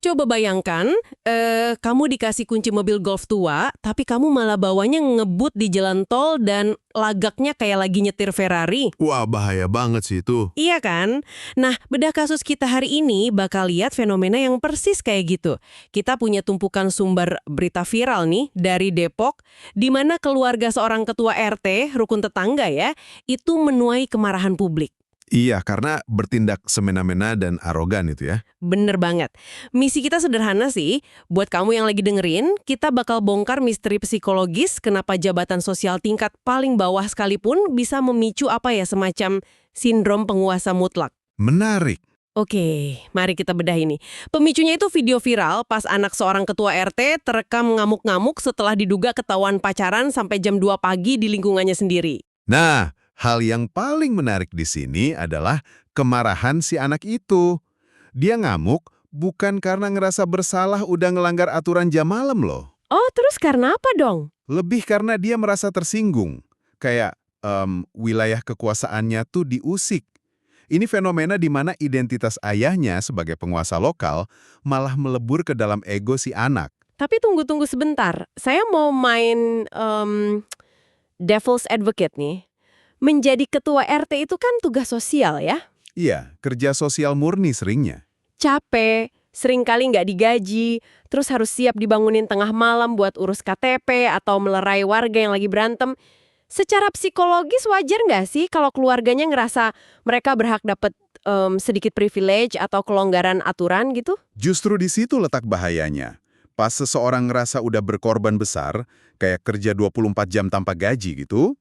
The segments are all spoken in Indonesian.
Coba bayangkan, kamu dikasih kunci mobil golf tua, tapi kamu malah bawanya ngebut di jalan tol dan lagaknya kayak lagi nyetir Ferrari. Wah, bahaya banget sih itu. Iya kan? Nah, bedah kasus kita hari ini bakal lihat fenomena yang persis kayak gitu. Kita punya tumpukan sumber berita viral nih dari Depok, di mana keluarga seorang ketua RT, rukun tetangga ya, itu menuai kemarahan publik. Iya, karena bertindak semena-mena dan arogan itu ya. Bener banget. Misi kita sederhana sih. Buat kamu yang lagi dengerin, kita bakal bongkar misteri psikologis kenapa jabatan sosial tingkat paling bawah sekalipun bisa memicu semacam sindrom penguasa mutlak. Menarik. Oke, mari kita bedah ini. Pemicunya itu video viral pas anak seorang ketua RT terekam ngamuk-ngamuk setelah diduga ketahuan pacaran sampai jam 2 pagi di lingkungannya sendiri. Nah, hal yang paling menarik di sini adalah kemarahan si anak itu. Dia ngamuk bukan karena ngerasa bersalah udah ngelanggar aturan jam malam loh. Oh, terus karena apa dong? Lebih karena dia merasa tersinggung. Kayak wilayah kekuasaannya tuh diusik. Ini fenomena di mana identitas ayahnya sebagai penguasa lokal malah melebur ke dalam ego si anak. Tapi tunggu sebentar. Saya mau main devil's advocate nih. Menjadi ketua RT itu kan tugas sosial ya. Iya, kerja sosial murni seringnya. Capek, seringkali nggak digaji, terus harus siap dibangunin tengah malam buat urus KTP atau melerai warga yang lagi berantem. Secara psikologis wajar nggak sih kalau keluarganya ngerasa mereka berhak dapat sedikit privilege atau kelonggaran aturan gitu? Justru di situ letak bahayanya. Pas seseorang ngerasa udah berkorban besar, kayak kerja 24 jam tanpa gaji gitu,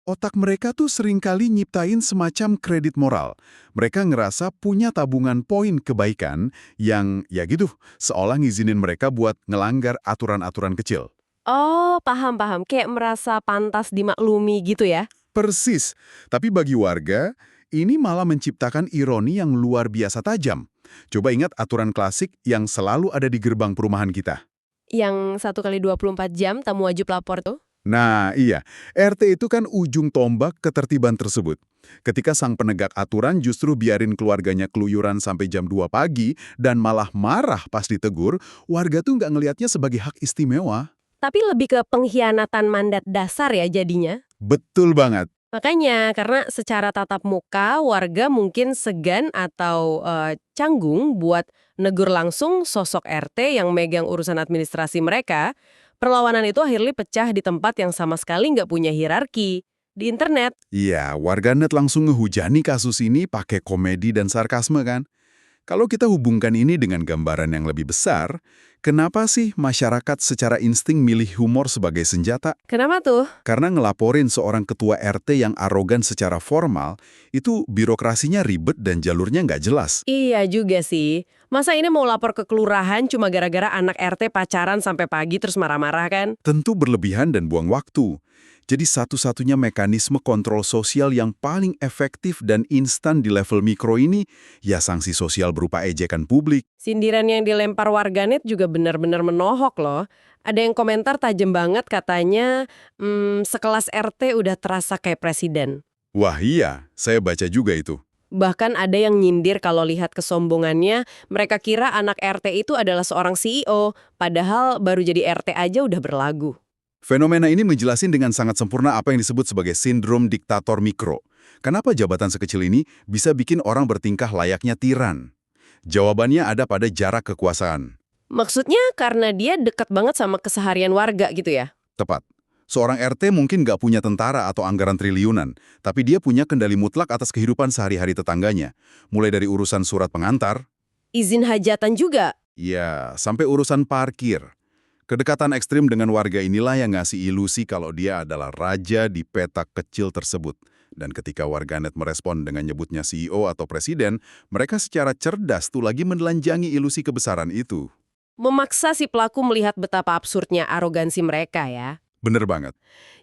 otak mereka tuh seringkali nyiptain semacam kredit moral. Mereka ngerasa punya tabungan poin kebaikan yang, ya gitu, seolah ngizinin mereka buat ngelanggar aturan-aturan kecil. Oh, paham. Kayak merasa pantas dimaklumi gitu ya? Persis. Tapi bagi warga, ini malah menciptakan ironi yang luar biasa tajam. Coba ingat aturan klasik yang selalu ada di gerbang perumahan kita. Yang 1 kali 24 jam tamu wajib lapor tuh? Nah, iya. RT itu kan ujung tombak ketertiban tersebut. Ketika sang penegak aturan justru biarin keluarganya keluyuran sampai jam 2 pagi dan malah marah pas ditegur, warga tuh nggak ngelihatnya sebagai hak istimewa. Tapi lebih ke pengkhianatan mandat dasar ya jadinya. Betul banget. Makanya, karena secara tatap muka, warga mungkin segan atau canggung buat negur langsung sosok RT yang megang urusan administrasi mereka, perlawanan itu akhirnya pecah di tempat yang sama sekali nggak punya hierarki, di internet. Iya, warganet langsung ngehujani kasus ini pakai komedi dan sarkasme kan? Kalau kita hubungkan ini dengan gambaran yang lebih besar, kenapa sih masyarakat secara insting milih humor sebagai senjata? Kenapa tuh? Karena ngelaporin seorang ketua RT yang arogan secara formal, itu birokrasinya ribet dan jalurnya nggak jelas. Iya juga sih. Masa ini mau lapor ke kelurahan cuma gara-gara anak RT pacaran sampai pagi terus marah-marah kan? Tentu berlebihan dan buang waktu. Jadi satu-satunya mekanisme kontrol sosial yang paling efektif dan instan di level mikro ini, ya sanksi sosial berupa ejekan publik. Sindiran yang dilempar warganet juga benar-benar menohok loh. Ada yang komentar tajam banget katanya, sekelas RT udah terasa kayak presiden. Wah iya, saya baca juga itu. Bahkan ada yang nyindir kalau lihat kesombongannya, mereka kira anak RT itu adalah seorang CEO, padahal baru jadi RT aja udah berlagu. Fenomena ini menjelasin dengan sangat sempurna apa yang disebut sebagai sindrom diktator mikro. Kenapa jabatan sekecil ini bisa bikin orang bertingkah layaknya tiran? Jawabannya ada pada jarak kekuasaan. Maksudnya karena dia dekat banget sama keseharian warga gitu ya? Tepat. Seorang RT mungkin nggak punya tentara atau anggaran triliunan, tapi dia punya kendali mutlak atas kehidupan sehari-hari tetangganya. Mulai dari urusan surat pengantar, Izin hajatan juga? ya, sampai urusan parkir. Kedekatan ekstrim dengan warga inilah yang ngasih ilusi kalau dia adalah raja di petak kecil tersebut. Dan ketika warganet merespon dengan nyebutnya CEO atau presiden, mereka secara cerdas tuh lagi menelanjangi ilusi kebesaran itu. Memaksa si pelaku melihat betapa absurdnya arogansi mereka ya. Bener banget.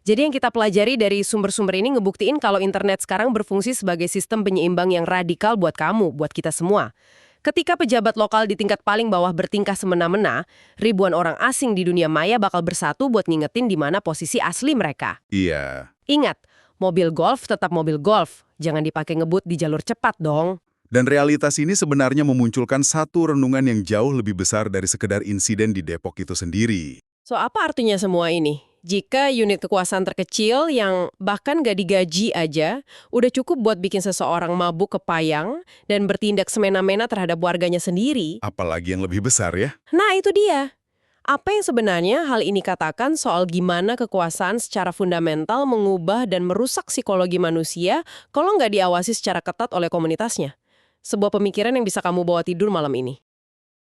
Jadi yang kita pelajari dari sumber-sumber ini ngebuktiin kalau internet sekarang berfungsi sebagai sistem penyeimbang yang radikal buat kamu, buat kita semua. Ketika pejabat lokal di tingkat paling bawah bertingkah semena-mena, ribuan orang asing di dunia maya bakal bersatu buat ngingetin di mana posisi asli mereka. Iya. Ingat, mobil golf tetap mobil golf. Jangan dipakai ngebut di jalur cepat dong. Dan realitas ini sebenarnya memunculkan satu renungan yang jauh lebih besar dari sekedar insiden di Depok itu sendiri. So, apa artinya semua ini? Jika unit kekuasaan terkecil yang bahkan nggak digaji aja, udah cukup buat bikin seseorang mabuk kepayang dan bertindak semena-mena terhadap warganya sendiri. Apalagi yang lebih besar ya. Nah, itu dia. Apa yang sebenarnya hal ini katakan soal gimana kekuasaan secara fundamental mengubah dan merusak psikologi manusia kalau nggak diawasi secara ketat oleh komunitasnya? Sebuah pemikiran yang bisa kamu bawa tidur malam ini.